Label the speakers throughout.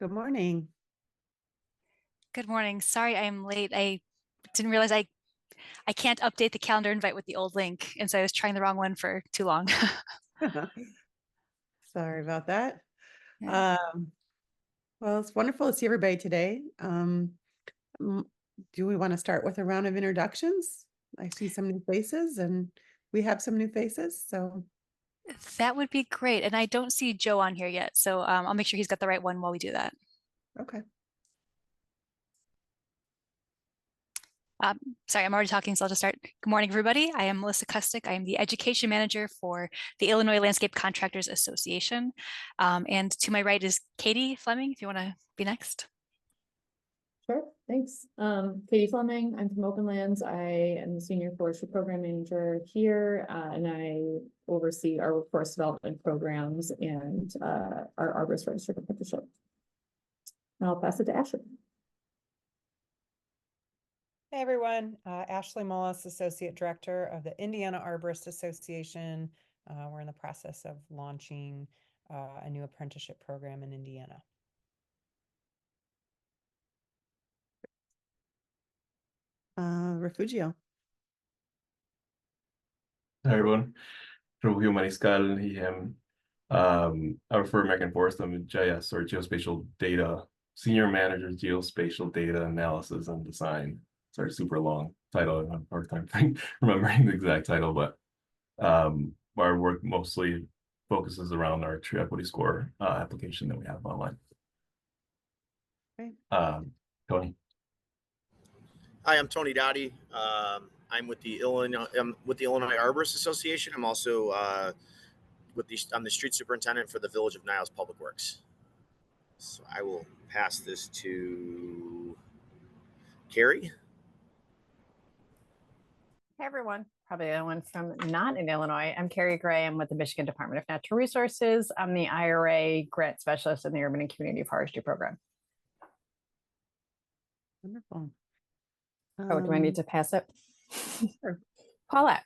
Speaker 1: Good morning.
Speaker 2: Good morning. Sorry I'm late. I didn't realize I can't update the calendar invite with the old link, and so I was trying the wrong one for too long.
Speaker 1: Sorry about that.
Speaker 2: Yeah.
Speaker 1: Um, well, it's wonderful to see everybody today. Mm, do we want to start with a round of introductions? I see some new faces and we have some new faces. So,
Speaker 2: That would be great. And I don't see Joe on here yet, so I'll make sure he's got the right one while we do that.
Speaker 1: okay.
Speaker 2: Sorry, I'm already talking, so I'll just start. Good morning, everybody. I am Melissa Kustik. I am the Education Manager for the Illinois Landscape Contractors Association. And to my right is Katie Fleming, if you want to be next.
Speaker 3: Sure, thanks. Katie Fleming, I'm from Open Lands. I am the Senior Forestry Program Manager here, and I oversee our workforce development programs and our Arborist Registered Apprenticeship. And I'll pass it to Ashley.
Speaker 4: Hey everyone, Ashley Mullis, Associate Director of the Indiana Arborist Association. We're in the process of launching a new apprenticeship program in Indiana.
Speaker 1: Refugio.
Speaker 5: Hi everyone, Refugio Mariscal, he, him. I work for American Forest. I'm a GIS or Geospatial Data Senior Manager, Geospatial Data Analysis and Design. Sorry, super long title. I have a hard time remembering the exact title, but our work mostly focuses around our tree equity score application that we have online.
Speaker 1: Great.
Speaker 5: Tony.
Speaker 6: Hi, I'm Tony Dottie. I'm with the Illinois Arborist Association. I'm also I'm the street superintendent for the Village of Niles Public Works. So I will pass this to Carrie.
Speaker 7: Hey everyone, probably the one from not in Illinois. I'm Carrie Gray. I'm with the Michigan Department of Natural Resources. I'm the IRA grant specialist in the Urban and Community Forestry Program.
Speaker 1: Wonderful.
Speaker 7: Oh, do I need to pass it?
Speaker 1: Sure.
Speaker 7: Paulette.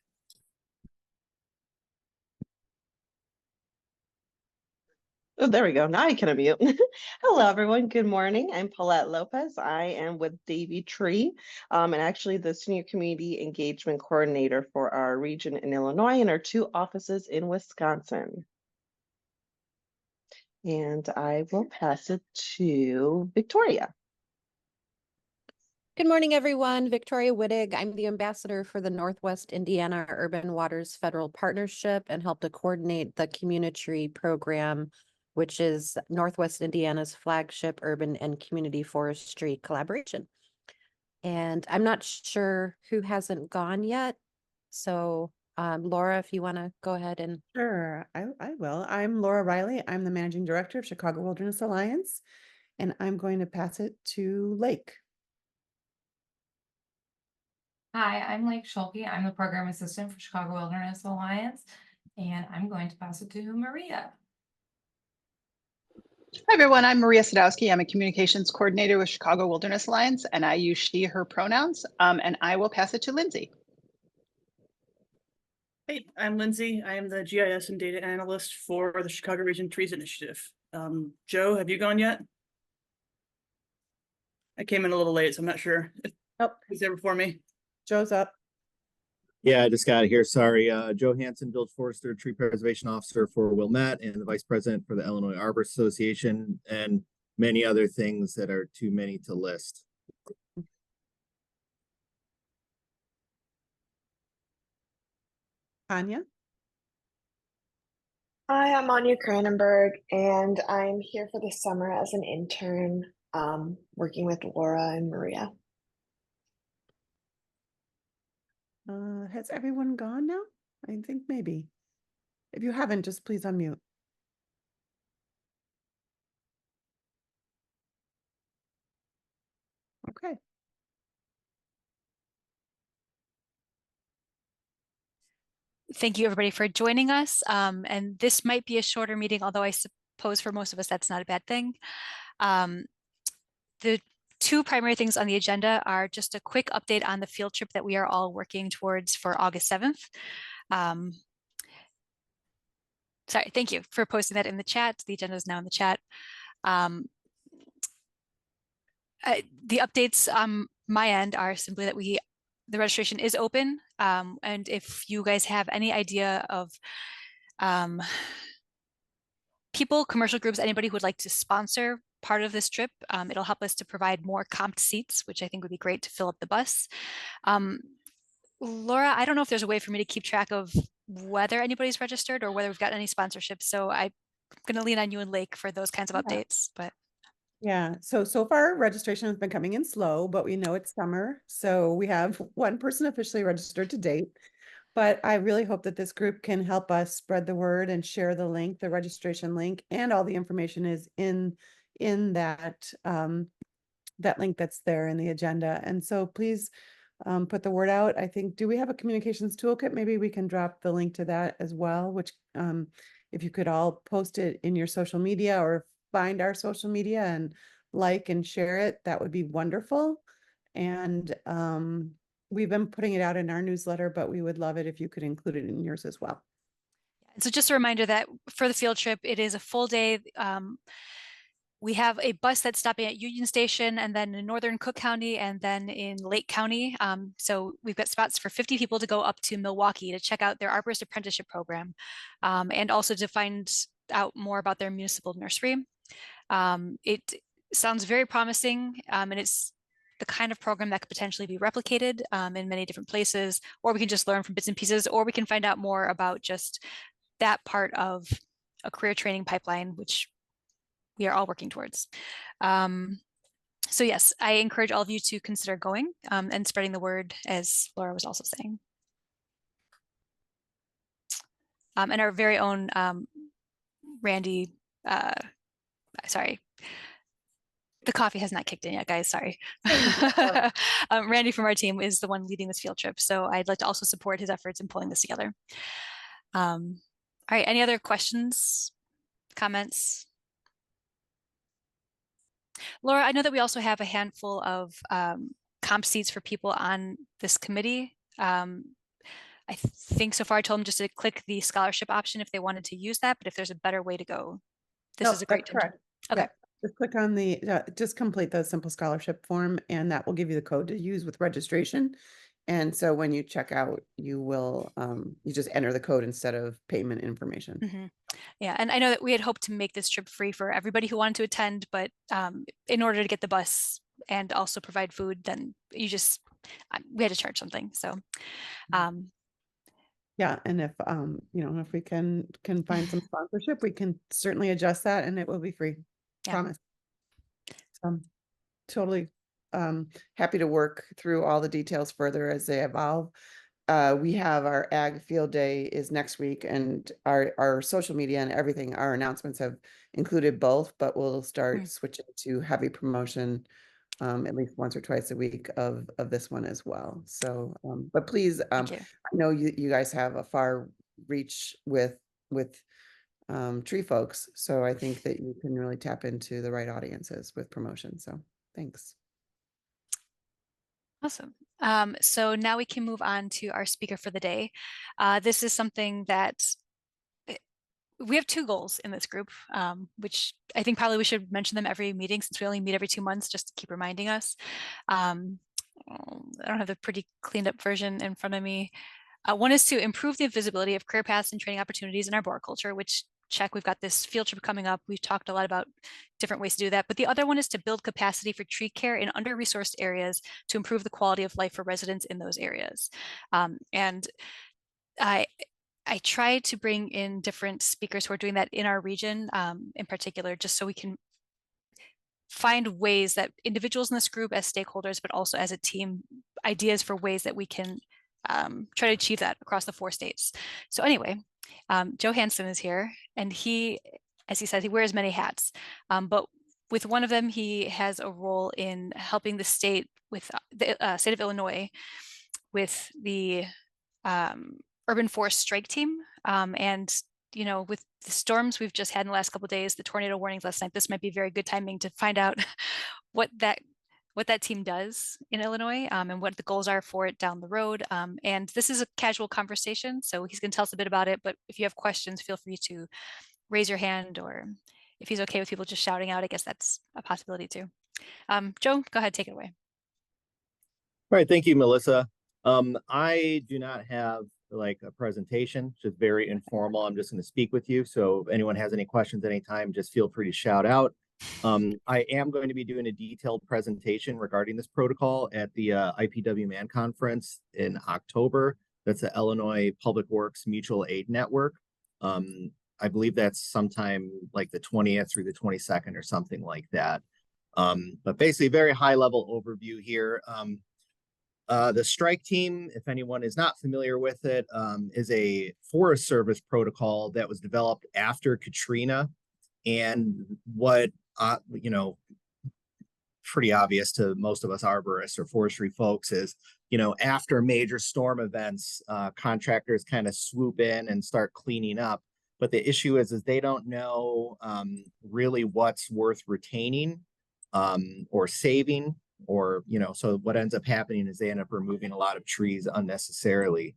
Speaker 8: Oh, there we go. Now I can unmute. Hello, everyone. Good morning. I'm Paulette Lopez. I am with Davy Tree, and actually the Senior Community Engagement Coordinator for our region in Illinois and our 2 offices in Wisconsin. And I will pass it to Victoria.
Speaker 9: Good morning, everyone. Victoria Wittig. I'm the ambassador for the Northwest Indiana Urban Waters Federal Partnership and help to coordinate the Community program, which is Northwest Indiana's flagship urban and community forestry collaboration. And I'm not sure who hasn't gone yet. So Laura, if you want to go ahead and.
Speaker 1: Sure, I will. I'm Laura Riley. I'm the Managing Director of Chicago Wilderness Alliance, and I'm going to pass it to Lake.
Speaker 10: Hi, I'm Lake Schulke. I'm the Program Assistant for Chicago Wilderness Alliance, and I'm going to pass it to Maria.
Speaker 11: Hi, everyone. I'm Maria Sadowski. I'm a Communications Coordinator with Chicago Wilderness Alliance, and I use she, her pronouns, and I will pass it to Lindsay.
Speaker 12: Hey, I'm Lindsay. I am the GIS and Data Analyst for the Chicago Region Trees Initiative. Joe, have you gone yet? I came in a little late, so I'm not sure if he's there before me.
Speaker 1: Joe's up.
Speaker 6: Yeah, I just got it here. Sorry. Joe Hansen, Village Forester, Tree Preservation Officer for Wilmette, and the Vice President for the Illinois Arborist Association, and many other things that are too many to list.
Speaker 1: Anya.
Speaker 13: Hi, I'm Anya Kranenberg, and I'm here for the summer as an intern, working with Laura and Maria.
Speaker 1: Has everyone gone now? I think maybe. If you haven't, just please unmute. Okay.
Speaker 2: Thank you, everybody, for joining us. And this might be a shorter meeting, although I suppose for most of us, that's not a bad thing. The 2 primary things on the agenda are just a quick update on the field trip that we are all working towards for August 7th. Sorry, thank you for posting that in the chat. The agenda is now in the chat. The updates on my end are simply that the registration is open. And if you guys have any idea of people, commercial groups, anybody who would like to sponsor part of this trip, it'll help us to provide more comped seats, which I think would be great to fill up the bus. Laura, I don't know if there's a way for me to keep track of whether anybody's registered or whether we've got any sponsorships. So I'm going to lean on you and Lake for those kinds of updates. But
Speaker 1: yeah, so far registration has been coming in slow, but we know it's summer. So we have one person officially registered to date. But I really hope that this group can help us spread the word and share the link, the registration link, and all the information is in that that link that's there in the agenda. And so please put the word out. I think, do we have a communications toolkit? Maybe we can drop the link to that as well, which if you could all post it in your social media or find our social media and like and share it, that would be wonderful. And we've been putting it out in our newsletter, but we would love it if you could include it in yours as well.
Speaker 2: so just a reminder that for the field trip, it is a full day. We have a bus that's stopping at Union Station and then in northern Cook County and then in Lake County. So we've got spots for 50 people to go up to Milwaukee to check out their arborist apprenticeship program and also to find out more about their municipal nursery. It sounds very promising and it's the kind of program that could potentially be replicated in many different places, or we can just learn from bits and pieces, or we can find out more about just that part of a career training pipeline, which we are all working towards. So yes, I encourage all of you to consider going and spreading the word, as Laura was also saying. And our very own Randy, sorry, the coffee has not kicked in yet, guys, sorry. Randy from our team is the one leading this field trip. So I'd like to also support his efforts in pulling this together. All right, any other questions, comments? Laura, I know that we also have a handful of comp seats for people on this committee. I think so far I told them just to click the scholarship option if they wanted to use that, but if there's a better way to go, this is a great time.
Speaker 1: Correct.
Speaker 2: Okay.
Speaker 1: Yeah. Just click on the, just complete the simple scholarship form and that will give you the code to use with registration. And so when you check out, you will, you just enter the code instead of payment information.
Speaker 2: Mm-hmm. Yeah, and I know that we had hoped to make this trip free for everybody who wanted to attend, but in order to get the bus and also provide food, then we had to charge something. So,
Speaker 1: yeah, and if if we can find some sponsorship, we can certainly adjust that, and it will be free.
Speaker 2: Yeah.
Speaker 1: Promise. So I'm totally happy to work through all the details further as they evolve. We have our ag field day is next week, and our social media and everything, our announcements have included both, but we'll start switching to heavy promotion at least once or twice a week of this one as well. So, but please, I know you guys have a far reach with tree folks, so I think that you can really tap into the right audiences with promotion. So thanks.
Speaker 2: Awesome. So now we can move on to our speaker for the day. This is something that we have two goals in this group, which I think probably we should mention them every meeting since we only meet every 2 months, just to keep reminding us. I don't have the pretty cleaned up version in front of me. One is to improve the visibility of career paths and training opportunities in our arboriculture, which check, we've got this field trip coming up. We've talked a lot about different ways to do that, but the other one is to build capacity for tree care in under-resourced areas to improve the quality of life for residents in those areas. And I try to bring in different speakers who are doing that in our region in particular, just so we can find ways that individuals in this group as stakeholders, but also as a team, ideas for ways that we can try to achieve that across the 4 states. So anyway, Joe Hansen is here, and he, as he said, he wears many hats, but with one of them, he has a role in helping the state with the state of Illinois with the urban forest strike team. And, you know, with the storms we've just had in the last couple of days, the tornado warnings last night, this might be very good timing to find out what that team does in Illinois and what the goals are for it down the road. And this is a casual conversation, so he's going to tell us a bit about it. But if you have questions, feel free to raise your hand, or if he's okay with people just shouting out, I guess that's a possibility too. Joe, go ahead, take it away.
Speaker 14: All right, thank you, Melissa. I do not have like a presentation, just very informal. I'm just going to speak with you. So if anyone has any questions anytime, just feel free to shout out. I am going to be doing a detailed presentation regarding this protocol at the IPW Man Conference in October. That's the Illinois Public Works Mutual Aid Network. I believe that's sometime like the 20th through the 22nd or something like that. But basically, very high level overview here. The strike team, if anyone is not familiar with it, is a Forest Service protocol that was developed after Katrina. And what, pretty obvious to most of us arborists or forestry folks is, after major storm events, contractors kind of swoop in and start cleaning up. But the issue is they don't know really what's worth retaining or saving. Or, so what ends up happening is they end up removing a lot of trees unnecessarily.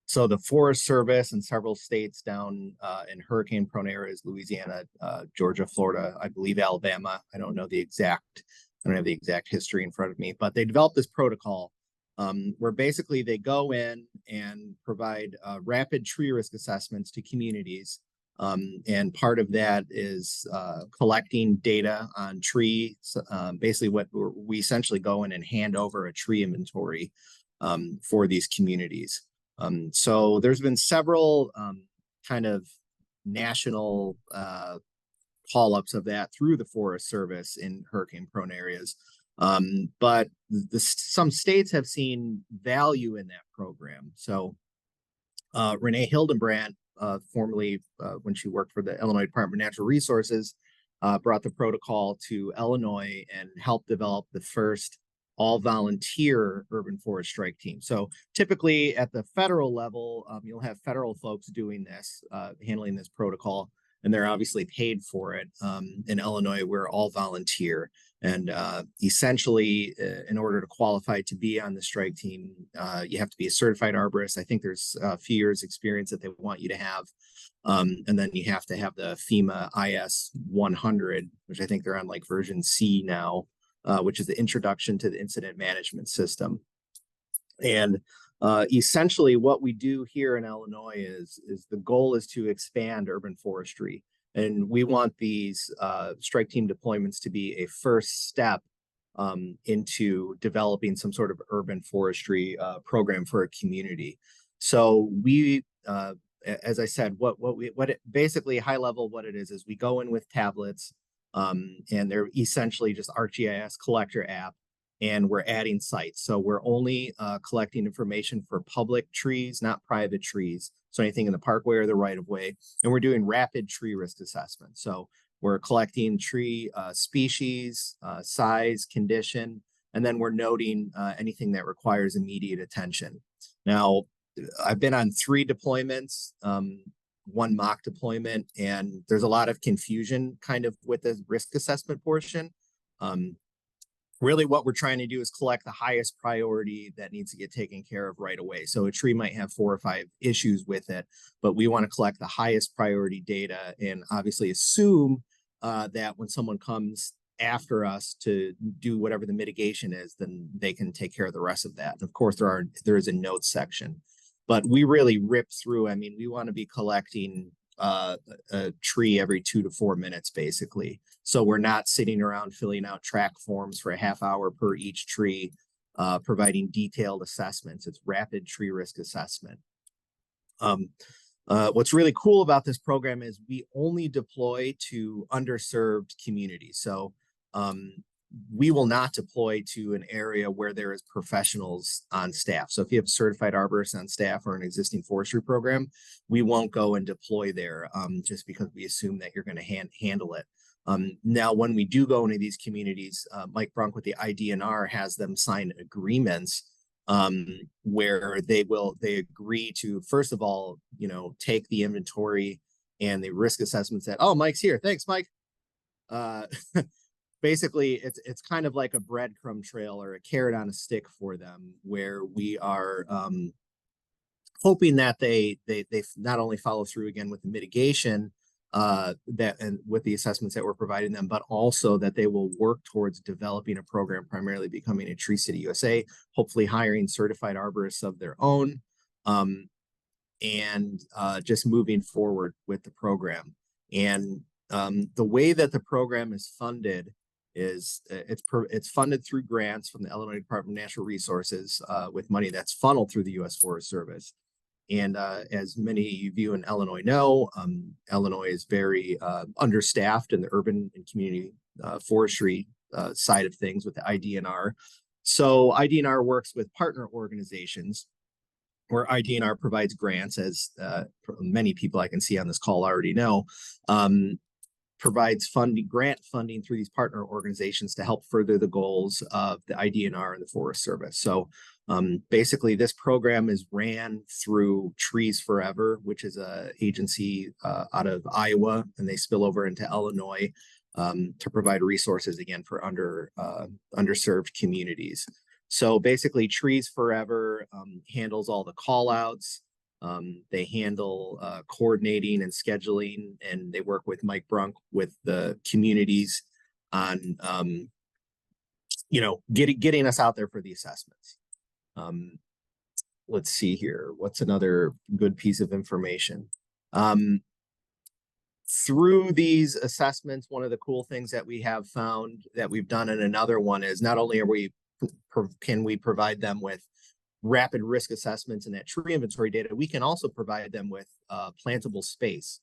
Speaker 14: So the Forest Service in several states down in hurricane prone areas, Louisiana, Georgia, Florida, I believe Alabama. I don't have the exact history in front of me, but they developed this protocol where basically they go in and provide rapid tree risk assessments to communities. And part of that is collecting data on trees. Basically, what we essentially go in and hand over a tree inventory for these communities. So there's been several kind of national call-ups of that through the Forest Service in hurricane-prone areas. But some states have seen value in that program. So Renee Hildenbrandt, formerly when she worked for the Illinois Department of Natural Resources, brought the protocol to Illinois and helped develop the first all-volunteer urban forest strike team. So typically at the federal level, you'll have federal folks doing this, handling this protocol, and they're obviously paid for it. In Illinois, we're all volunteer. And essentially, in order to qualify to be on the strike team, you have to be a certified arborist. I think there's a few years experience that they want you to have. And then you have to have the FEMA IS 100, which I think they're on like version C now, which is the introduction to the incident management system. And essentially what we do here in Illinois is the goal is to expand urban forestry. And we want these strike team deployments to be a first step into developing some sort of urban forestry program for a community. So we, as I said, basically high level, what it is we go in with tablets and they're essentially just ArcGIS collector app, and we're adding sites. So we're only collecting information for public trees, not private trees. So anything in the parkway or the right of way. And we're doing rapid tree risk assessment. So we're collecting tree species, size, condition, and then we're noting anything that requires immediate attention. Now, I've been on 3 deployments, one mock deployment, and there's a lot of confusion kind of with the risk assessment portion. Really what we're trying to do is collect the highest priority that needs to get taken care of right away. So a tree might have 4 or 5 issues with it, but we want to collect the highest priority data and obviously assume that when someone comes after us to do whatever the mitigation is, then they can take care of the rest of that. And of course, there is a notes section, but we really rip through. I mean, we want to be collecting a tree every 2 to 4 minutes, basically. So we're not sitting around filling out track forms for a half hour per each tree, providing detailed assessments. It's rapid tree risk assessment. What's really cool about this program is we only deploy to underserved communities. So we will not deploy to an area where there is professionals on staff. So if you have a certified arborist on staff or an existing forestry program, we won't go and deploy there just because we assume that you're going to handle it. Now, when we do go into these communities, Mike Brunk with the IDNR has them sign agreements where they agree to, first of all, take the inventory and the risk assessments that, oh, Mike's here. Thanks, Mike. Basically, it's kind of like a breadcrumb trail or a carrot on a stick for them, where we are hoping that they not only follow through again with the mitigation, that and with the assessments that we're providing them, but also that they will work towards developing a program, primarily becoming a Tree City USA, hopefully hiring certified arborists of their own, and just moving forward with the program. And the way that the program is funded is it's funded through grants from the Illinois Department of Natural Resources with money that's funneled through the U.S. Forest Service. And as many of you in Illinois know, Illinois is very understaffed in the urban and community forestry side of things with the IDNR. So IDNR works with partner organizations where IDNR provides grants, as many people I can see on this call already know, provides grant funding through these partner organizations to help further the goals of the IDNR and the Forest Service. So basically, this program is ran through Trees Forever, which is an agency out of Iowa, and they spill over into Illinois to provide resources again for underserved communities. So basically, Trees Forever handles all the call outs. They handle coordinating and scheduling, and they work with Mike Brunk with the communities on, getting us out there for the assessments. Let's see here. What's another good piece of information? Through these assessments, one of the cool things that we have found that we've done, and another one is not only can we provide them with rapid risk assessments and that tree inventory data, we can also provide them with plantable space,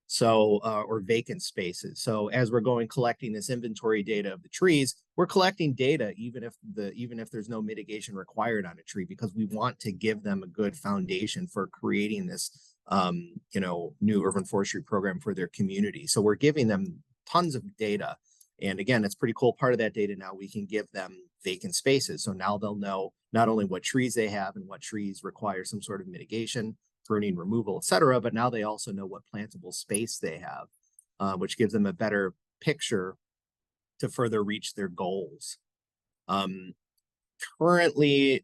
Speaker 14: so or vacant spaces. So as we're collecting this inventory data of the trees, we're collecting data even if there's no mitigation required on a tree, because we want to give them a good foundation for creating this new urban forestry program for their community. So we're giving them tons of data. And again, it's pretty cool. Part of that data now, we can give them vacant spaces. So now they'll know not only what trees they have and what trees require some sort of mitigation, pruning, removal, etc., but now they also know what plantable space they have, which gives them a better picture to further reach their goals. Currently,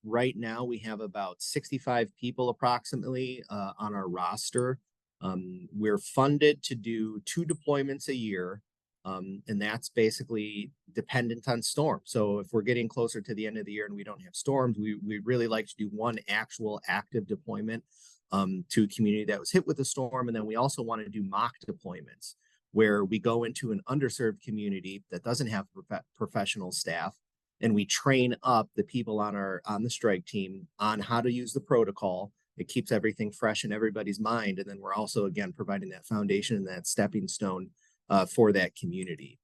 Speaker 14: right now, we have about 65 people approximately on our roster. We're funded to do 2 deployments a year. And that's basically dependent on storms. So if we're getting closer to the end of the year and we don't have storms, we really like to do 1 actual active deployment to a community that was hit with a storm. And then we also want to do mock deployments where we go into an underserved community that doesn't have professional staff, and we train up the people on the strike team on how to use the protocol. It keeps everything fresh in everybody's mind. And then we're also, again, providing that foundation and that stepping stone for that community.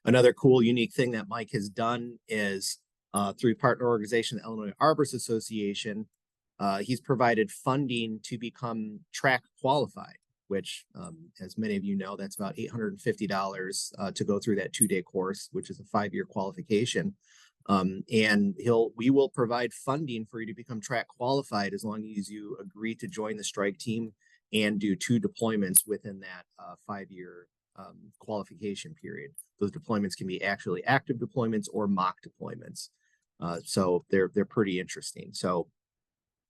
Speaker 14: Another cool, unique thing that Mike has done is through partner organization, the Illinois Arborists Association, he's provided funding to become track qualified, which, as many of you know, that's about $850 to go through that 2-day course, which is a 5-year qualification. And we will provide funding for you to become track qualified as long as you agree to join the strike team and do 2 deployments within that 5-year qualification period. Those deployments can be actually active deployments or mock deployments. So they're pretty interesting. So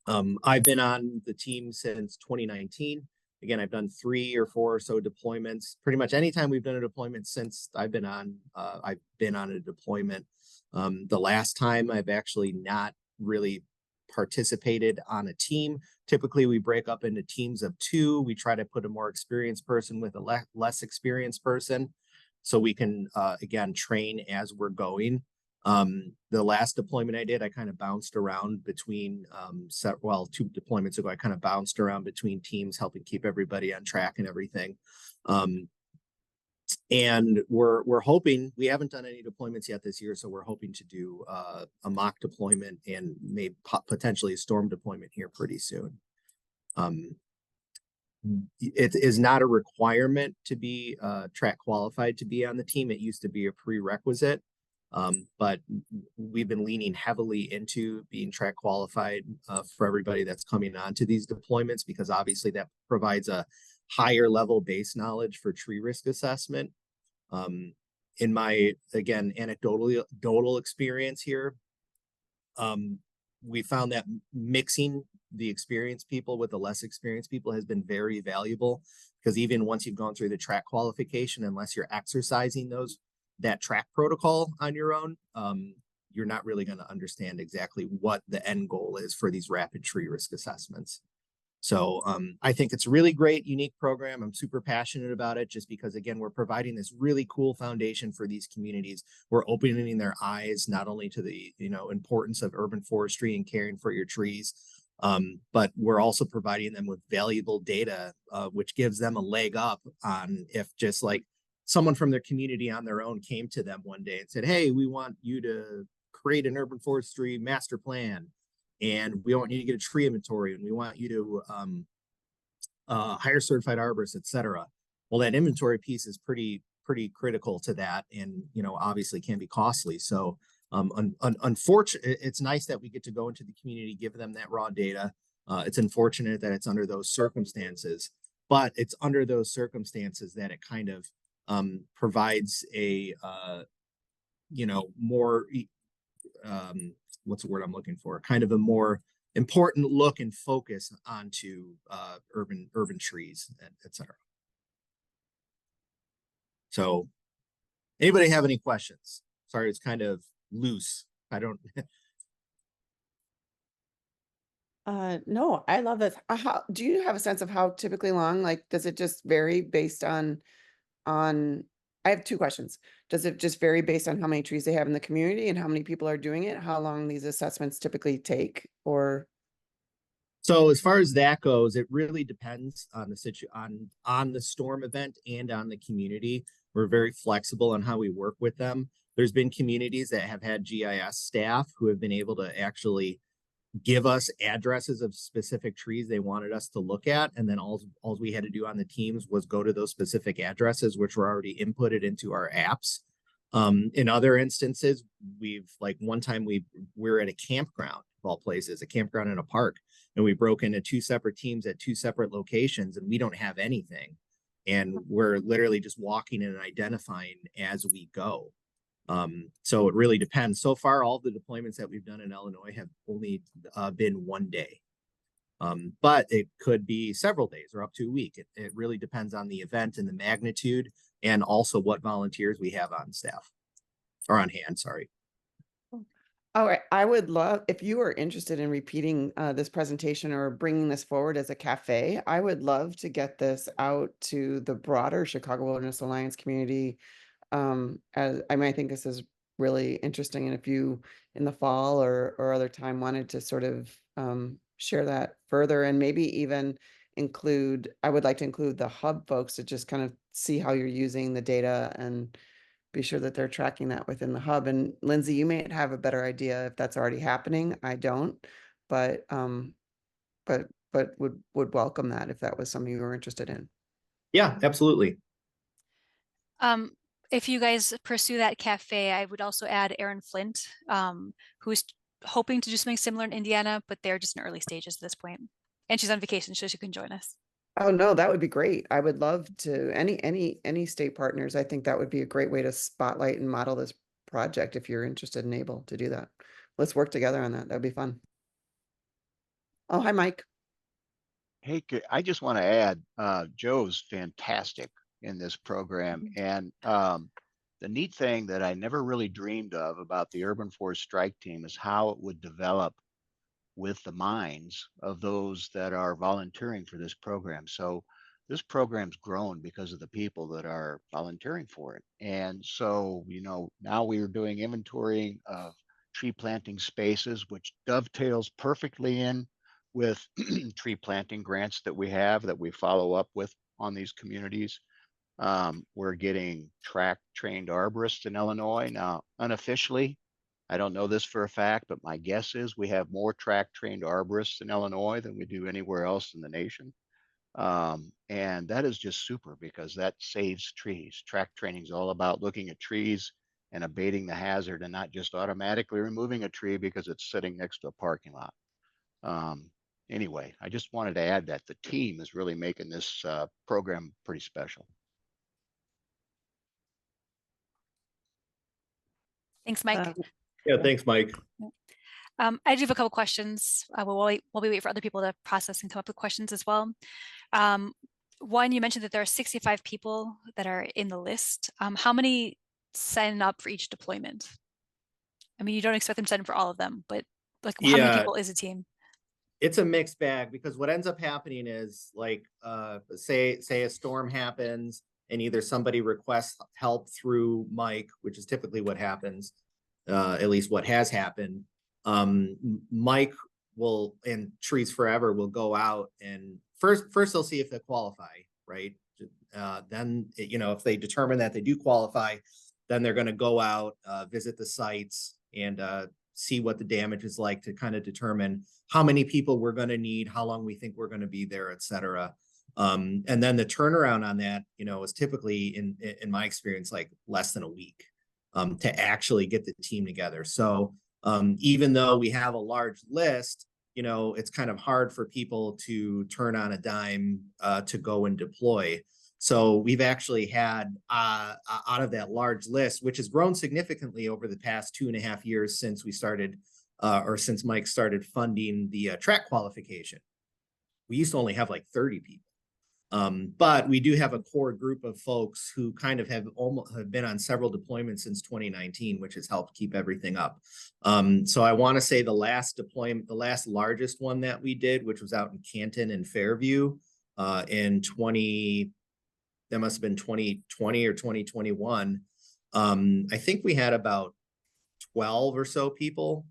Speaker 14: I've been on the team since 2019. Again, I've done 3 or 4 or so deployments. Pretty much anytime we've done a deployment since I've been on a deployment. The last time I've actually not really participated on a team. Typically, we break up into teams of 2. We try to put a more experienced person with a less experienced person, so we can again train as we're going. The last deployment I did, I kind of bounced around between 2 deployments ago. I kind of bounced around between teams, helping keep everybody on track and everything. And we're hoping, we haven't done any deployments yet this year, so we're hoping to do a mock deployment and maybe potentially a storm deployment here pretty soon. It is not a requirement to be track qualified to be on the team. It used to be a prerequisite, but we've been leaning heavily into being track qualified for everybody that's coming on to these deployments, because obviously that provides a higher level base knowledge for tree risk assessment. In my, again, anecdotal experience here, we found that mixing the experienced people with the less experienced people has been very valuable. Because even once you've gone through the track qualification, unless you're exercising that track protocol on your own, you're not really going to understand exactly what the end goal is for these rapid tree risk assessments. So I think it's a really great, unique program. I'm super passionate about it just because, again, we're providing this really cool foundation for these communities. We're opening their eyes not only to the importance of urban forestry and caring for your trees, but we're also providing them with valuable data, which gives them a leg up on if just like someone from their community on their own came to them one day and said, hey, we want you to create an urban forestry master plan. And we want you to get a tree inventory, and we want you to hire certified arborists, et cetera. Well, that inventory piece is pretty critical to that, and obviously can be costly. So, unfortunately, it's nice that we get to go into the community, give them that raw data. It's unfortunate that it's under those circumstances, but it's under those circumstances that it kind of provides a more what's the word I'm looking for? Kind of a more important look and focus onto urban trees, et cetera. So anybody have any questions? Sorry, it's kind of loose. I don't.
Speaker 1: No, I love this. How, do you have a sense of how typically long? Like, does it just vary based on? I have two questions. Does it just vary based on how many trees they have in the community and how many people are doing it? How long these assessments typically take, or?
Speaker 14: So as far as that goes, it really depends on on the storm event and on the community. We're very flexible on how we work with them. There's been communities that have had GIS staff who have been able to actually give us addresses of specific trees they wanted us to look at, and then all we had to do on the teams was go to those specific addresses, which were already inputted into our apps. In other instances, one time we're at a campground of all places, a campground in a park, and we broke into two separate teams at two separate locations, and we don't have anything, and we're literally just walking and identifying as we go. So it really depends. So far, all the deployments that we've done in Illinois have only been one day. But it could be several days or up to a week. It really depends on the event and the magnitude, and also what volunteers we have on staff or on hand, sorry.
Speaker 1: All right, I would love, if you are interested in repeating this presentation or bringing this forward as a cafe, I would love to get this out to the broader Chicago Wilderness Alliance community. As I think this is really interesting, and if you in the fall or other time wanted to sort of share that further, and maybe even I would like to include the hub folks to just kind of see how you're using the data and be sure that they're tracking that within the hub. And Lindsay, you may have a better idea if that's already happening. I don't, but would welcome that if that was something you were interested in.
Speaker 14: Yeah, absolutely.
Speaker 2: If you guys pursue that cafe, I would also add Erin Flint, who's hoping to do something similar in Indiana, but they're just in early stages at this point. And she's on vacation, so she can join us.
Speaker 1: Oh, no, that would be great. I would love to, any state partners. I think that would be a great way to spotlight and model this project if you're interested and able to do that. Let's work together on that. That'd be fun. Oh, hi, Mike.
Speaker 15: Hey, I just want to add, Joe's fantastic in this program. And the neat thing that I never really dreamed of about the Urban Forest Strike Team is how it would develop with the minds of those that are volunteering for this program. So this program's grown because of the people that are volunteering for it. And so, now we are doing inventorying of tree planting spaces, which dovetails perfectly in with tree planting grants that we have that we follow up with on these communities. We're getting track trained arborists in Illinois now. Unofficially, I don't know this for a fact, but my guess is we have more track trained arborists in Illinois than we do anywhere else in the nation. And that is just super because that saves trees. Track training is all about looking at trees and abating the hazard and not just automatically removing a tree because it's sitting next to a parking lot. Anyway, I just wanted to add that the team is really making this program pretty special.
Speaker 2: Thanks, Mike.
Speaker 14: Yeah, thanks, Mike.
Speaker 2: I do have a couple questions. While we wait for other people to process and come up with questions as well. one, you mentioned that there are 65 people that are in the list. How many sign up for each deployment? I mean, you don't expect them to sign up for all of them, but like how many
Speaker 14: Yeah,
Speaker 2: people is a team?
Speaker 14: it's a mixed bag because what ends up happening is like say a storm happens and either somebody requests help through Mike, which is typically what happens, at least what has happened. Mike will and Trees Forever will go out and first they'll see if they qualify, right? Then if they determine that they do qualify, then they're going to go out, visit the sites, and see what the damage is like to kind of determine how many people we're going to need, how long we think we're going to be there, et cetera. And then the turnaround on that, is typically in my experience, like less than a week to actually get the team together. So even though we have a large list, it's kind of hard for people to turn on a dime to go and deploy. So we've actually had out of that large list, which has grown significantly over the past 2.5 years since we started, or since Mike started funding the track qualification. We used to only have like 30 people. But we do have a core group of folks who kind of have been on several deployments since 2019, which has helped keep everything up. So I want to say the last deployment, the last largest one that we did, which was out in Canton and Fairview in that must have been 2020 or 2021. I think we had about 12 or so people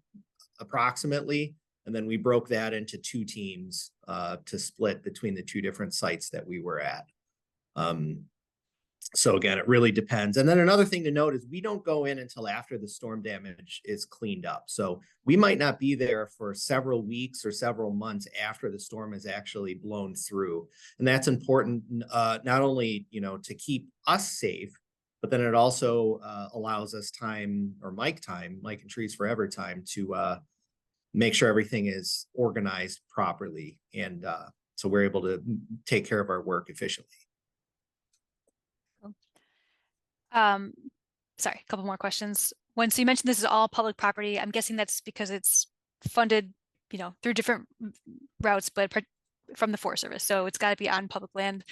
Speaker 14: approximately. And then we broke that into 2 teams to split between the 2 different sites that we were at. So again, it really depends. And then another thing to note is we don't go in until after the storm damage is cleaned up. So we might not be there for several weeks or several months after the storm is actually blown through. And that's important, not only, to keep us safe, but then it also allows us time, or Mike and Trees Forever time to make sure everything is organized properly. And so we're able to take care of our work efficiently.
Speaker 2: Sorry, a couple more questions. So you mentioned this is all public property. I'm guessing that's because it's funded, through different routes, but from the Forest Service. So it's got to be on public land.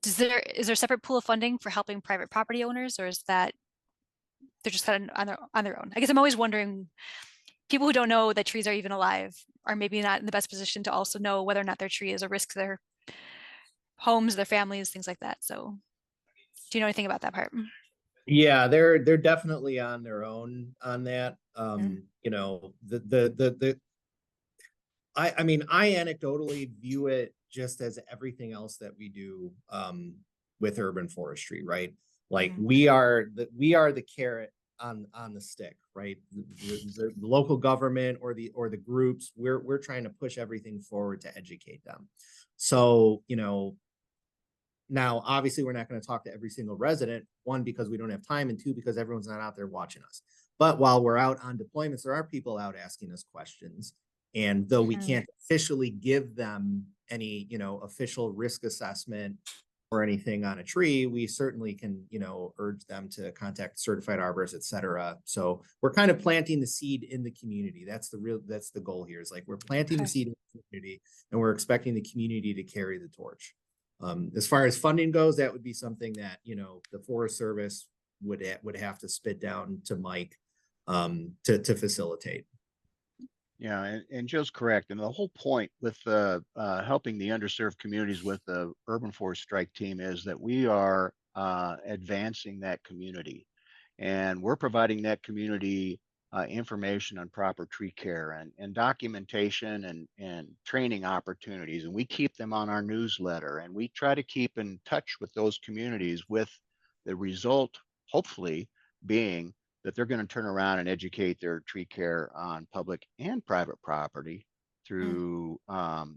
Speaker 2: Is there a separate pool of funding for helping private property owners, or is that they're just kind of on their own? I guess I'm always wondering, people who don't know that trees are even alive are maybe not in the best position to also know whether or not their tree is a risk to their homes, their families, things like that. So do you know anything about that part?
Speaker 14: Yeah, they're definitely on their own on that. I mean, I anecdotally view it just as everything else that we do with urban forestry, right? Like we are the carrot on the stick, right? The local government or the groups, we're trying to push everything forward to educate them. So, now, obviously, we're not going to talk to every single resident, 1, because we don't have time, and 2, because everyone's not out there watching us. But while we're out on deployments, there are people out asking us questions. And though we can't officially give them any, official risk assessment or anything on a tree, we certainly can, urge them to contact certified arborists, et cetera. So we're kind of planting the seed in the community. That's the goal here, is like we're planting the seed in the community, and we're expecting the community to carry the torch. As far as funding goes, that would be something that, the Forest Service would have to spit down to Mike to facilitate.
Speaker 15: Yeah, and Joe's correct. And the whole point with helping the underserved communities with the Urban Forest Strike Team is that we are advancing that community. And we're providing that community information on proper tree care and documentation and training opportunities. And we keep them on our newsletter, and we try to keep in touch with those communities, with the result, hopefully, being that they're going to turn around and educate their tree care on public and private property through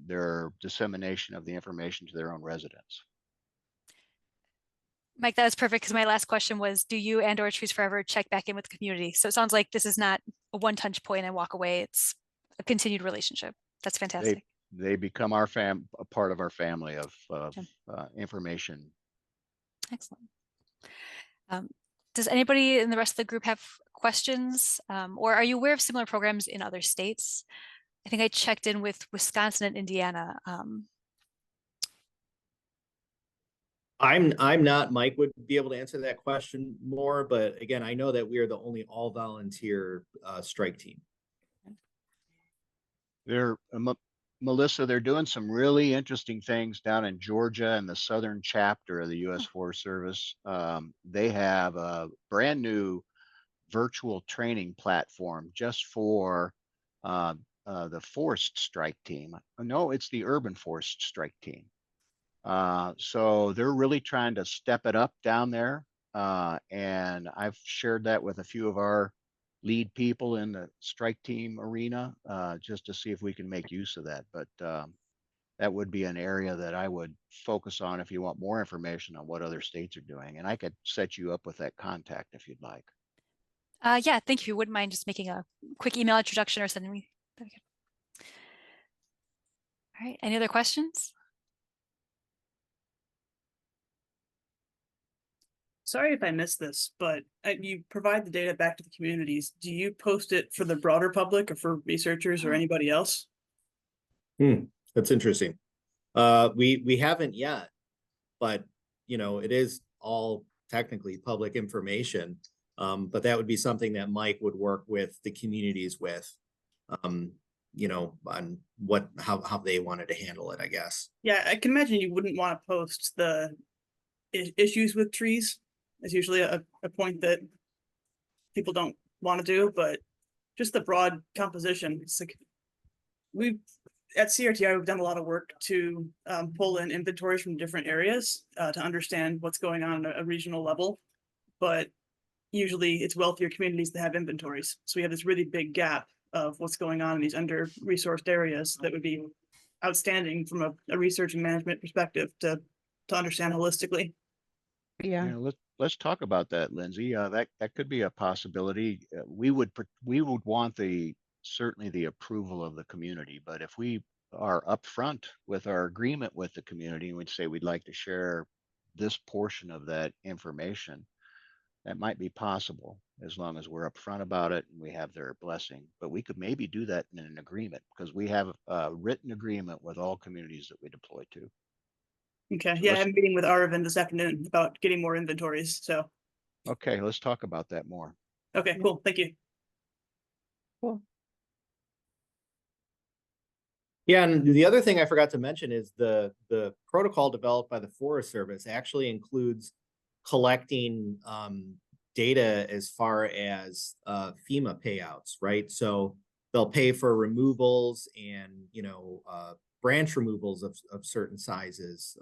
Speaker 15: their dissemination of the information to their own residents.
Speaker 2: Mike, that was perfect, because my last question was, do you and/or Trees Forever check back in with the community? So it sounds like this is not a one touch point and walk away. It's a continued relationship. That's fantastic.
Speaker 15: They become a part of our family of information.
Speaker 2: Excellent. Does anybody in the rest of the group have questions? Or are you aware of similar programs in other states? I think I checked in with Wisconsin and Indiana.
Speaker 14: I'm not. Mike would be able to answer that question more, but again, I know that we are the only all volunteer strike team.
Speaker 15: They're Melissa, they're doing some really interesting things down in Georgia and the southern chapter of the U.S. Forest Service. They have a brand new virtual training platform just for the forest strike team. No, it's the urban forest strike team. So they're really trying to step it up down there. And I've shared that with a few of our lead people in the strike team arena, just to see if we can make use of that. But that would be an area that I would focus on if you want more information on what other states are doing. And I could set you up with that contact if you'd like.
Speaker 2: Yeah, thank you. Wouldn't mind just making a quick email introduction or sending me. All right, any other questions?
Speaker 12: Sorry if I missed this, but you provide the data back to the communities. Do you post it for the broader public or for researchers or anybody else?
Speaker 14: That's interesting. We haven't yet, but you know, it is all technically public information. But that would be something that Mike would work with the communities with, you know, on how they wanted to handle it, I guess.
Speaker 12: Yeah, I can imagine you wouldn't want to post the issues with trees. It's usually a point that people don't want to do, but just the broad composition. It's like we've at CRTI, we've done a lot of work to pull in inventories from different areas to understand what's going on at a regional level. But usually it's wealthier communities that have inventories. So we have this really big gap of what's going on in these under-resourced areas that would be outstanding from a research and management perspective to understand holistically.
Speaker 1: Yeah.
Speaker 15: Let's talk about that, Lindsay. That could be a possibility. We would want certainly the approval of the community, but if we are upfront with our agreement with the community and we'd say we'd like to share this portion of that information, that might be possible as long as we're upfront about it and we have their blessing. But we could maybe do that in an agreement because we have a written agreement with all communities that we deploy to.
Speaker 12: Okay.
Speaker 15: So
Speaker 12: Yeah, I'm meeting with Aravind this afternoon about getting more inventories. So.
Speaker 15: Okay, let's talk about that more.
Speaker 12: Okay, cool. Thank you.
Speaker 1: Cool.
Speaker 14: Yeah, and the other thing I forgot to mention is the protocol developed by the Forest Service actually includes collecting data as far as FEMA payouts, right? So they'll pay for removals and, you know, branch removals of certain sizes,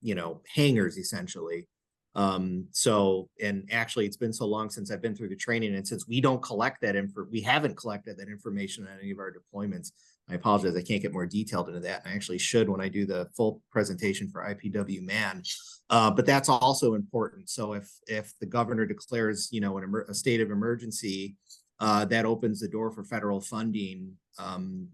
Speaker 14: you know, hangers essentially. So, and actually it's been so long since I've been through the training, and since we don't collect that we haven't collected that information on any of our deployments. I apologize, I can't get more detailed into that. And I actually should when I do the full presentation for IPW man. But that's also important. So if the governor declares, you know, a state of emergency, that opens the door for federal funding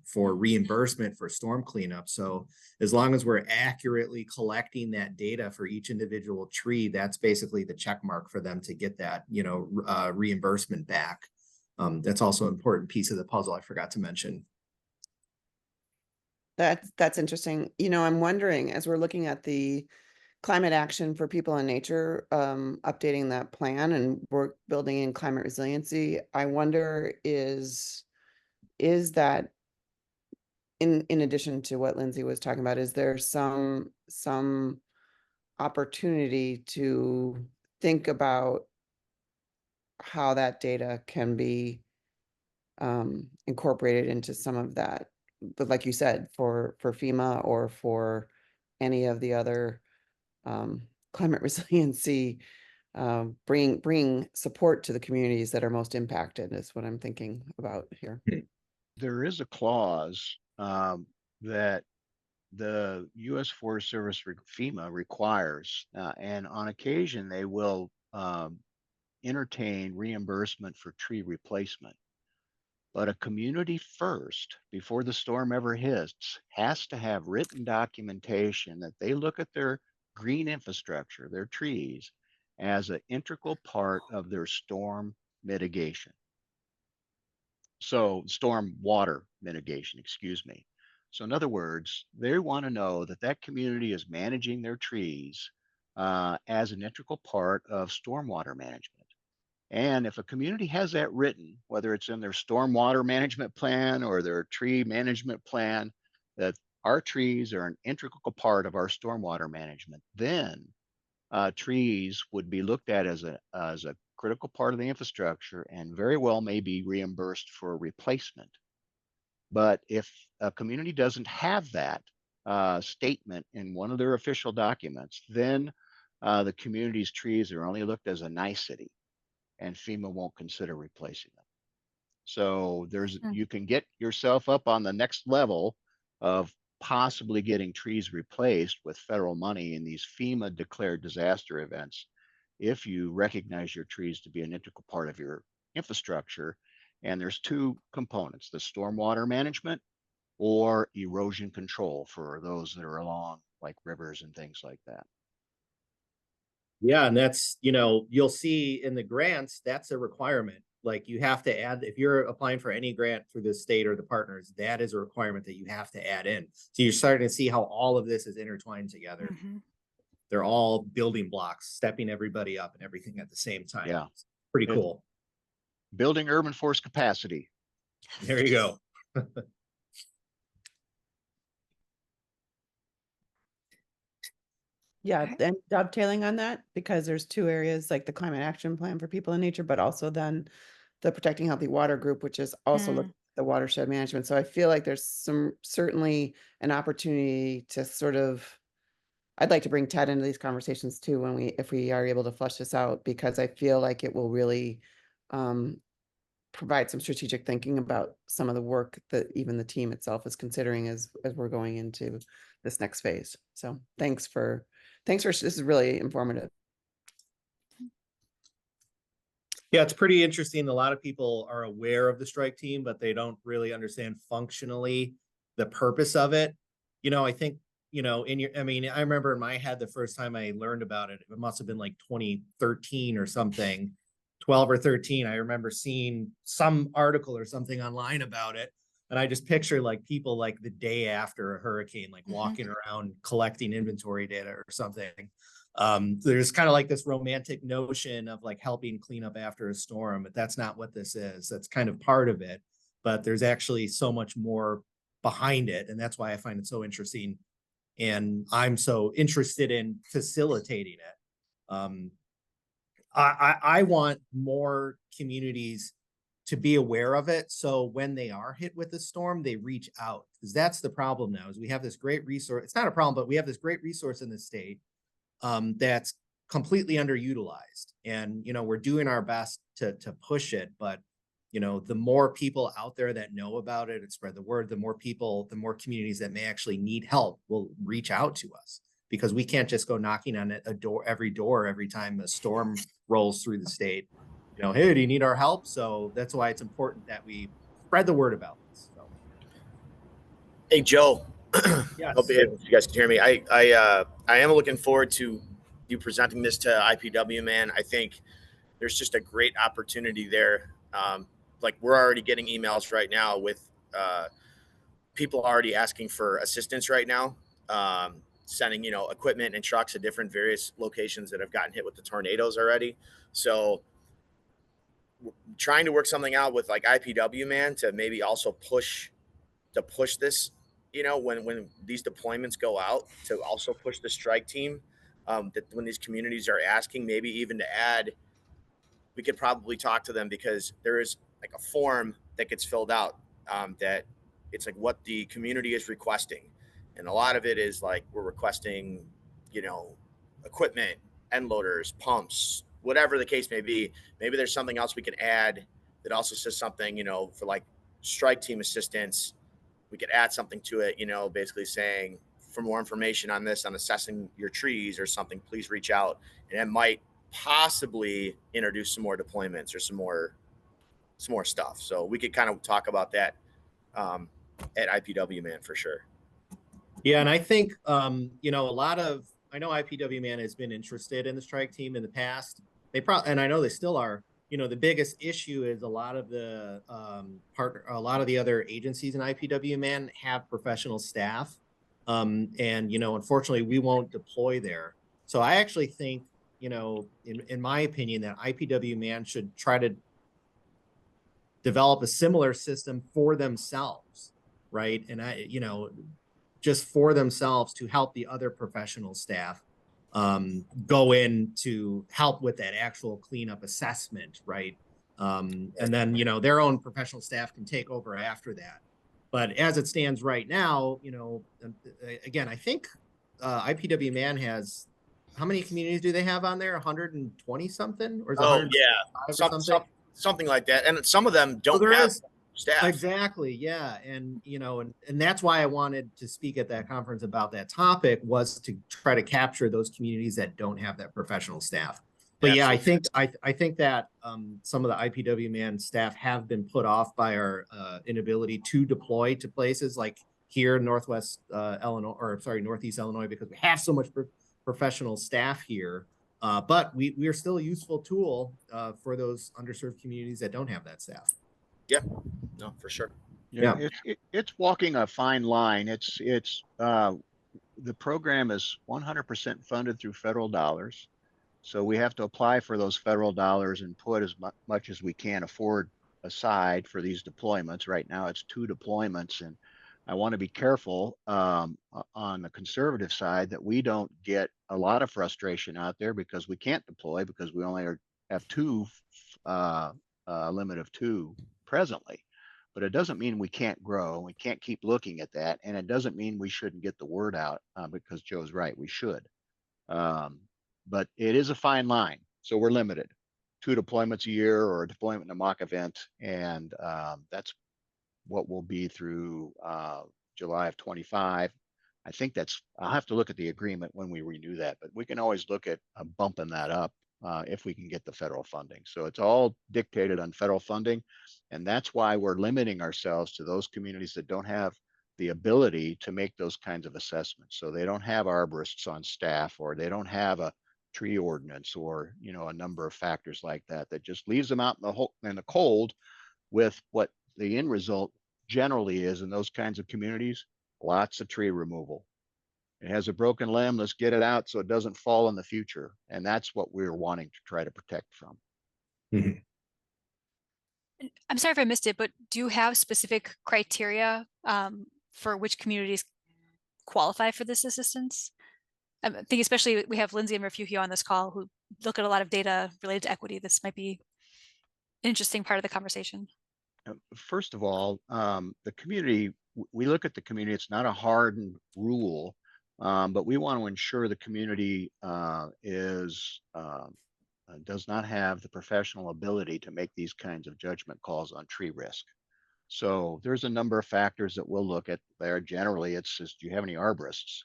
Speaker 14: for reimbursement for storm cleanup. So as long as we're accurately collecting that data for each individual tree, that's basically the check mark for them to get that, you know, reimbursement back. That's also an important piece of the puzzle I forgot to mention.
Speaker 1: That's interesting. You know, I'm wondering, as we're looking at the climate action for people and nature, updating that plan and work building in climate resiliency, I wonder is that in addition to what Lindsay was talking about, is there some opportunity to think about how that data can be incorporated into some of that, but like you said, for FEMA or for any of the other climate resiliency, bring support to the communities that are most impacted is what I'm thinking about here.
Speaker 15: There is a clause that the U.S. Forest Service FEMA requires, and on occasion they will entertain reimbursement for tree replacement. But a community first, before the storm ever hits, has to have written documentation that they look at their green infrastructure, their trees, as an integral part of their storm mitigation. So storm water mitigation, excuse me. So in other words, they want to know that that community is managing their trees as an integral part of stormwater management. And if a community has that written, whether it's in their stormwater management plan or their tree management plan, that our trees are an integral part of our stormwater management, then trees would be looked at as a critical part of the infrastructure and very well may be reimbursed for replacement. But if a community doesn't have that statement in one of their official documents, then the community's trees are only looked as a nicety, and FEMA won't consider replacing them. So you can get yourself up on the next level of possibly getting trees replaced with federal money in these FEMA declared disaster events if you recognize your trees to be an integral part of your infrastructure. And there's two components, the stormwater management or erosion control for those that are along like rivers and things like that.
Speaker 14: Yeah, and that's, you'll see in the grants, that's a requirement. Like you have to add, if you're applying for any grant through the state or the partners, that is a requirement that you have to add in. So you're starting to see how all of this is intertwined together. They're all building blocks, stepping everybody up and everything at the same time.
Speaker 15: Yeah.
Speaker 14: It's pretty cool.
Speaker 15: Building urban forest capacity.
Speaker 14: There you go.
Speaker 1: Yeah, and dovetailing on that, because there's two areas like the climate action plan for people in nature, but also then the protecting healthy water group, which is also looking at the watershed management. So I feel like there's certainly an opportunity to sort of, I'd like to bring Ted into these conversations too, if we are able to flush this out, because I feel like it will really provide some strategic thinking about some of the work that even the team itself is considering as we're going into this next phase. So thanks for, this is really informative.
Speaker 14: Yeah, it's pretty interesting. A lot of people are aware of the strike team, but they don't really understand functionally the purpose of it. I think, I remember in my head, the first time I learned about it, it must have been like 2013 or something, 12 or 13. I remember seeing some article or something online about it. And I just picture like people like the day after a hurricane, like walking around collecting inventory data or something. There's kind of like this romantic notion of like helping clean up after a storm, but that's not what this is. That's kind of part of it, but there's actually so much more behind it. And that's why I find it so interesting. And I'm so interested in facilitating it. I want more communities to be aware of it. So when they are hit with a storm, they reach out, because that's the problem now is we have this great resource. It's not a problem, but we have this great resource in the state that's completely underutilized. And, we're doing our best to push it, but, the more people out there that know about it and spread the word, the more people, the more communities that may actually need help will reach out to us, because we can't just go knocking on every door every time a storm rolls through the state. Hey, do you need our help? So that's why it's important that we spread the word about this. So.
Speaker 6: Hey, Joe.
Speaker 14: Yes.
Speaker 6: Hope you guys can hear me. I am looking forward to you presenting this to IPW, man. I think there's just a great opportunity there. Like we're already getting emails right now with people already asking for assistance right now, sending, equipment and trucks to different various locations that have gotten hit with the tornadoes already. So trying to work something out with like IPW, man, to maybe also push this, when these deployments go out, to also push the strike team, that when these communities are asking, maybe even to add, we could probably talk to them, because there is like a form that gets filled out, that it's like what the community is requesting. And a lot of it is like, we're requesting, equipment, end loaders, pumps, whatever the case may be. Maybe there's something else we can add that also says something, for like strike team assistance. We could add something to it, basically saying, for more information on this, on assessing your trees or something, please reach out. And it might possibly introduce some more deployments or some more stuff. So we could kind of talk about that at IPW, man, for sure.
Speaker 14: Yeah, and I think I know IPW, man, has been interested in the strike team in the past. And I know they still are. The biggest issue is a lot of the other agencies in IPW, man, have professional staff. And unfortunately we won't deploy there. So I actually think, you know, in my opinion, that IPW man should try to develop a similar system for themselves, right? And you know, just for themselves to help the other professional staff go in to help with that actual cleanup assessment, right? And then, you know, their own professional staff can take over after that. But as it stands right now, you know, again, I think IPW Man has, how many communities do they have on there? 120 something, or is it
Speaker 6: Oh
Speaker 14: 105 or something?
Speaker 6: Something like that. And some of them don't
Speaker 14: there
Speaker 6: have
Speaker 14: is
Speaker 6: staff.
Speaker 14: exactly, yeah. And you know, and that's why I wanted to speak at that conference about that topic, was to try to capture those communities that don't have that professional staff. But yeah, I think that some of the IPW man staff have been put off by our inability to deploy to places like here in Northwest Illinois, or sorry, Northeast Illinois, because we have so much professional staff here. But we are still a useful tool for those underserved communities that don't have that staff.
Speaker 6: Yeah, no, for sure.
Speaker 15: Yeah, it's walking a fine line. The program is 100% funded through federal dollars. So we have to apply for those federal dollars and put as much as we can afford aside for these deployments. Right now it's 2 deployments, and I want to be careful on the conservative side that we don't get a lot of frustration out there because we can't deploy because we only have 2, limit of 2 presently. But it doesn't mean we can't grow. We can't keep looking at that. And it doesn't mean we shouldn't get the word out because Joe's right, we should. But it is a fine line. So we're limited. 2 deployments a year or a deployment in a mock event. And that's what will be through July of 25. I think I'll have to look at the agreement when we renew that, but we can always look at bumping that up if we can get the federal funding. So it's all dictated on federal funding. And that's why we're limiting ourselves to those communities that don't have the ability to make those kinds of assessments. So they don't have arborists on staff, or they don't have a tree ordinance, or, you know, a number of factors like that, that just leaves them out in the cold with what the end result generally is in those kinds of communities: lots of tree removal. It has a broken limb, let's get it out so it doesn't fall in the future. And that's what we're wanting to try to protect from.
Speaker 14: Mm-hmm.
Speaker 2: I'm sorry if I missed it, but do you have specific criteria for which communities qualify for this assistance? I think especially we have Lindsay and Refugio on this call who look at a lot of data related to equity. This might be an interesting part of the conversation.
Speaker 15: First of all, the community, we look at the community, it's not a hardened rule, but we want to ensure the community does not have the professional ability to make these kinds of judgment calls on tree risk. So there's a number of factors that we'll look at there. Generally, it's just, do you have any arborists?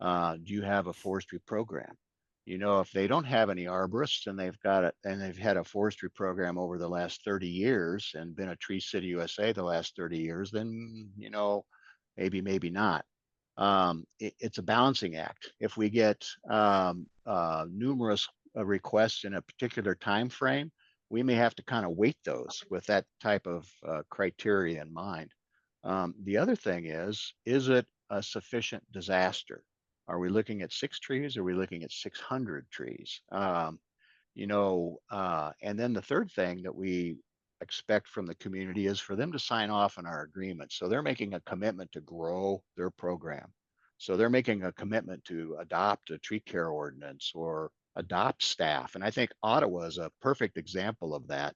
Speaker 15: Do you have a forestry program? You know, if they don't have any arborists and they've had a forestry program over the last 30 years and been a Tree City USA the last 30 years, then, you know, maybe not. It's a balancing act. If we get numerous requests in a particular time frame, we may have to kind of weight those with that type of criteria in mind. The other thing is it a sufficient disaster? Are we looking at 6 trees? Or are we looking at 600 trees? You know, and then the third thing that we expect from the community is for them to sign off on our agreement. So they're making a commitment to grow their program. So they're making a commitment to adopt a tree care ordinance or adopt staff. And I think Ottawa is a perfect example of that.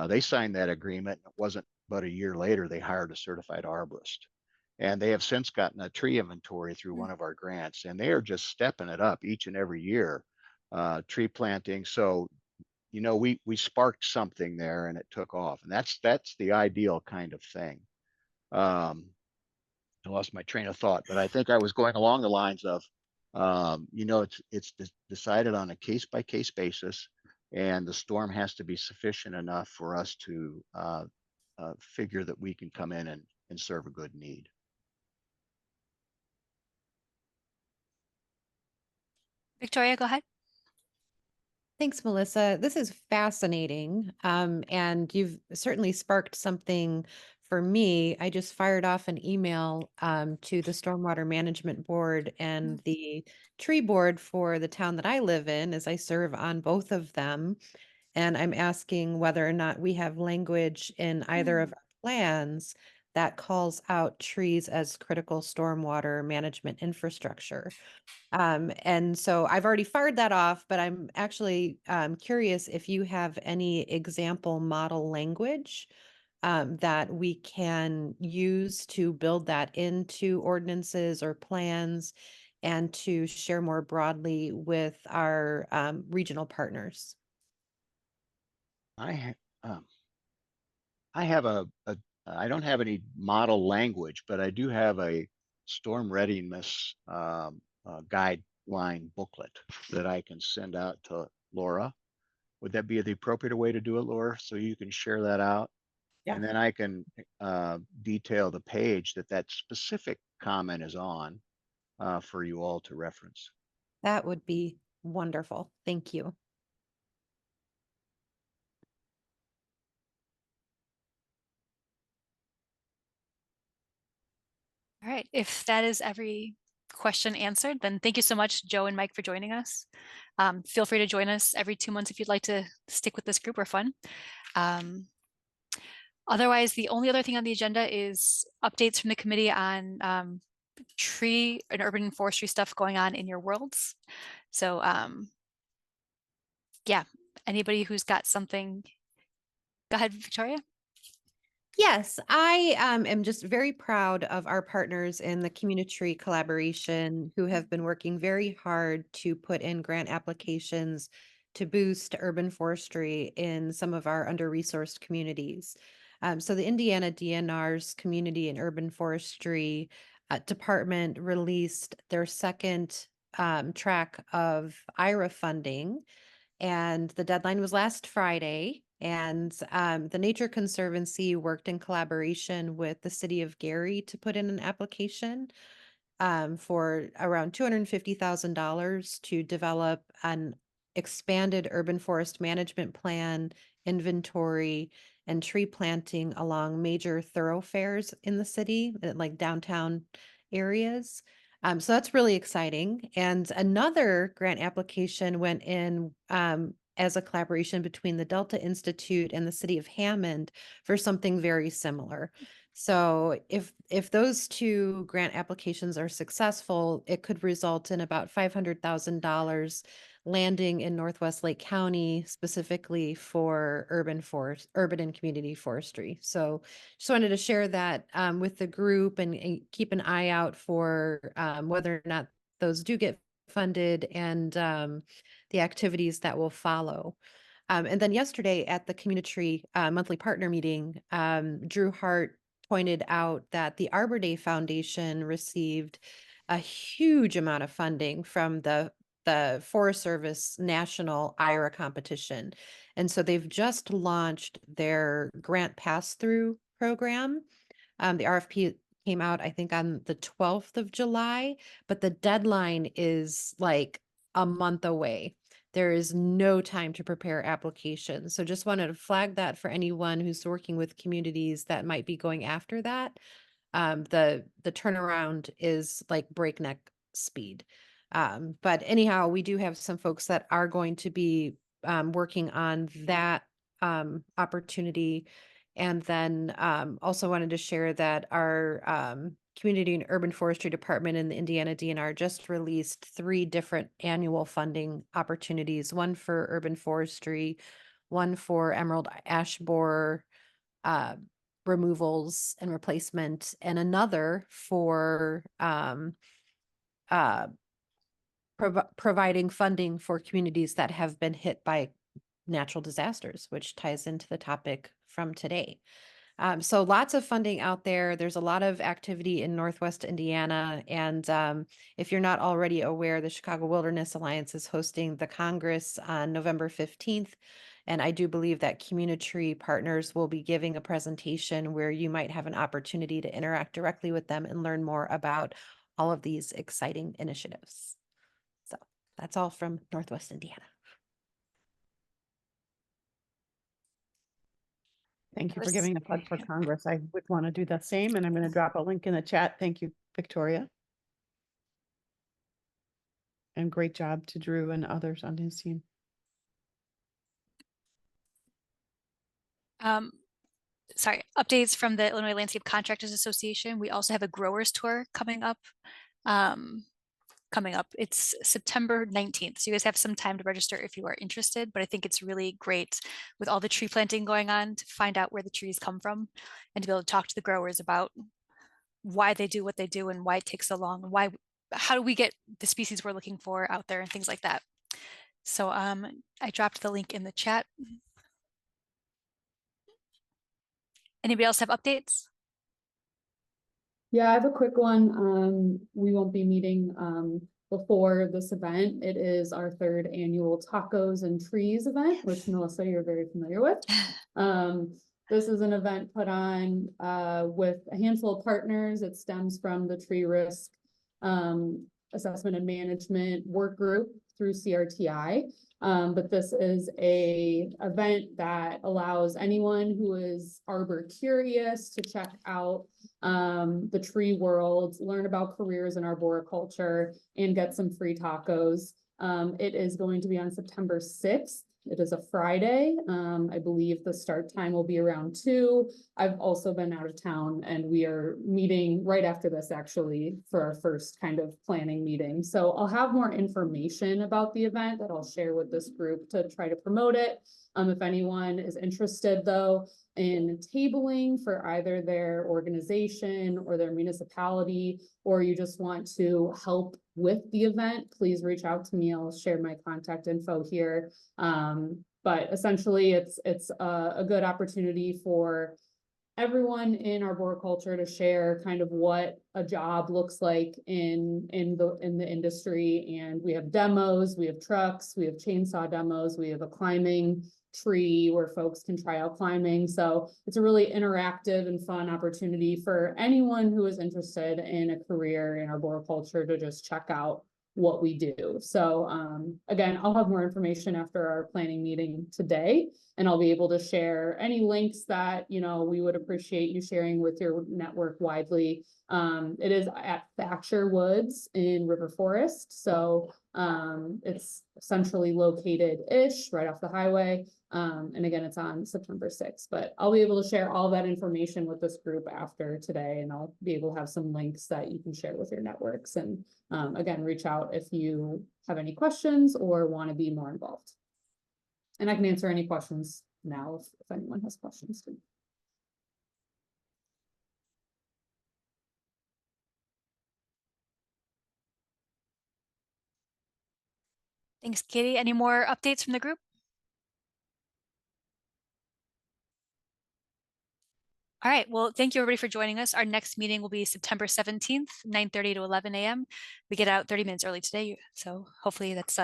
Speaker 15: They signed that agreement. It wasn't but a year later, they hired a certified arborist. And they have since gotten a tree inventory through one of our grants, and they are just stepping it up each and every year, tree planting. So, you know, we sparked something there and it took off, and that's the ideal kind of thing. I lost my train of thought, but I think I was going along the lines of, you know, it's decided on a case by case basis, and the storm has to be sufficient enough for us to figure that we can come in and serve a good need.
Speaker 2: Victoria, go ahead.
Speaker 9: Thanks, Melissa. This is fascinating. And you've certainly sparked something for me, I just fired off an email to the Stormwater Management Board and the Tree Board for the town that I live in, as I serve on both of them. And I'm asking whether or not we have language in either of our plans that calls out trees as critical stormwater management infrastructure. And so I've already fired that off, but I'm actually curious if you have any example model language that we can use to build that into ordinances or plans and to share more broadly with our regional partners.
Speaker 15: I have I don't have any model language, but I do have a storm readiness guideline booklet that I can send out to Laura. Would that be the appropriate way to do it, Laura? So you can share that out.
Speaker 1: Yeah.
Speaker 15: And then I can detail the page that specific comment is on for you all to reference.
Speaker 9: That would be wonderful. Thank you.
Speaker 2: All right, if that is every question answered, then thank you so much, Joe and Mike, for joining us. Feel free to join us every 2 months if you'd like to stick with this group. We're fun. Otherwise, the only other thing on the agenda is updates from the committee on tree and urban forestry stuff going on in your worlds. So yeah, anybody who's got something, go ahead, Victoria.
Speaker 9: Yes, I am just very proud of our partners in the community collaboration who have been working very hard to put in grant applications to boost urban forestry in some of our under-resourced communities. So the Indiana DNR's Community and Urban Forestry Department released their second track of IRA funding, and the deadline was last Friday. And the Nature Conservancy worked in collaboration with the city of Gary to put in an application for around $250,000 to develop an expanded urban forest management plan, inventory, and tree planting along major thoroughfares in the city, like downtown areas. So that's really exciting. And another grant application went in as a collaboration between the Delta Institute and the city of Hammond for something very similar. So if those two grant applications are successful, it could result in about $500,000 landing in Northwest Lake County, specifically for urban and community forestry. So just wanted to share that with the group and keep an eye out for whether or not those do get funded and the activities that will follow. And then yesterday at the community monthly partner meeting, Drew Hart pointed out that the Arbor Day Foundation received a huge amount of funding from the Forest Service National IRA competition. And so they've just launched their grant pass-through program. The RFP came out, I think, on the 12th of July, but the deadline is like a month away. There is no time to prepare applications. So just wanted to flag that for anyone who's working with communities that might be going after that. The turnaround is like breakneck speed. But anyhow, we do have some folks that are going to be working on that opportunity. And then also wanted to share that our Community and Urban Forestry Department in the Indiana DNR just released 3 different annual funding opportunities, one for urban forestry, one for emerald ash borer removals and replacement, and another for providing funding for communities that have been hit by natural disasters, which ties into the topic from today. So lots of funding out there. There's a lot of activity in Northwest Indiana. And if you're not already aware, the Chicago Wilderness Alliance is hosting the Congress on November 15th. And I do believe that community partners will be giving a presentation where you might have an opportunity to interact directly with them and learn more about all of these exciting initiatives. So that's all from Northwest Indiana.
Speaker 1: Thank you for
Speaker 2: Course.
Speaker 1: giving a plug for Congress. I would want to do the same, and I'm going to drop a link in the chat. Thank you, Victoria. And great job to Drew and others on his team.
Speaker 2: Sorry, updates from the Illinois Landscape Contractors Association. We also have a growers tour coming up. It's September 19th. So you guys have some time to register if you are interested, but I think it's really great with all the tree planting going on to find out where the trees come from and to be able to talk to the growers about why they do what they do and why it takes so long and how do we get the species we're looking for out there and things like that. So I dropped the link in the chat. Anybody else have updates?
Speaker 3: Yeah, I have a quick one. We won't be meeting before this event. It is our 3rd annual Tacos and Trees event, which Melissa, you're very familiar with. This is an event put on with a handful of partners. It stems from the Tree Risk Assessment and Management Work Group through CRTI. But this is a event that allows anyone who is arbor curious to check out the tree world, learn about careers in arboriculture, and get some free tacos. It is going to be on September 6th. It is a Friday. I believe the start time will be around 2. I've also been out of town, and we are meeting right after this actually for our first kind of planning meeting. So I'll have more information about the event that I'll share with this group to try to promote it. If anyone is interested though in tabling for either their organization or their municipality, or you just want to help with the event, please reach out to me. I'll share my contact info here. But essentially it's a good opportunity for everyone in arboriculture to share kind of what a job looks like in the industry. And we have demos, we have trucks, we have chainsaw demos, we have a climbing tree where folks can try out climbing. So it's a really interactive and fun opportunity for anyone who is interested in a career in arboriculture to just check out what we do. So again, I'll have more information after our planning meeting today, and I'll be able to share any links that, you know, we would appreciate you sharing with your network widely. It is at Thatcher Woods in River Forest. So it's centrally located-ish right off the highway. And again, it's on September 6th, but I'll be able to share all that information with this group after today, and I'll be able to have some links that you can share with your networks. And again, reach out if you have any questions or want to be more involved. And I can answer any questions now if anyone has questions too.
Speaker 2: Thanks, Katie. Any more updates from the group? All right, well, thank you everybody for joining us. Our next meeting will be September 17th, 9:30 to 11 a.m. We get out 30 minutes early today, so hopefully that's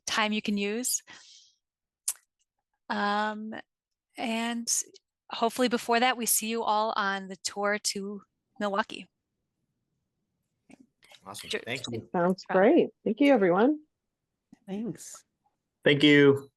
Speaker 2: time you can use. And hopefully before that, we see you all on the tour to Milwaukee.
Speaker 6: Awesome. Thank you.
Speaker 8: Sounds great. Thank you, everyone.
Speaker 1: Thanks.
Speaker 5: Thank you.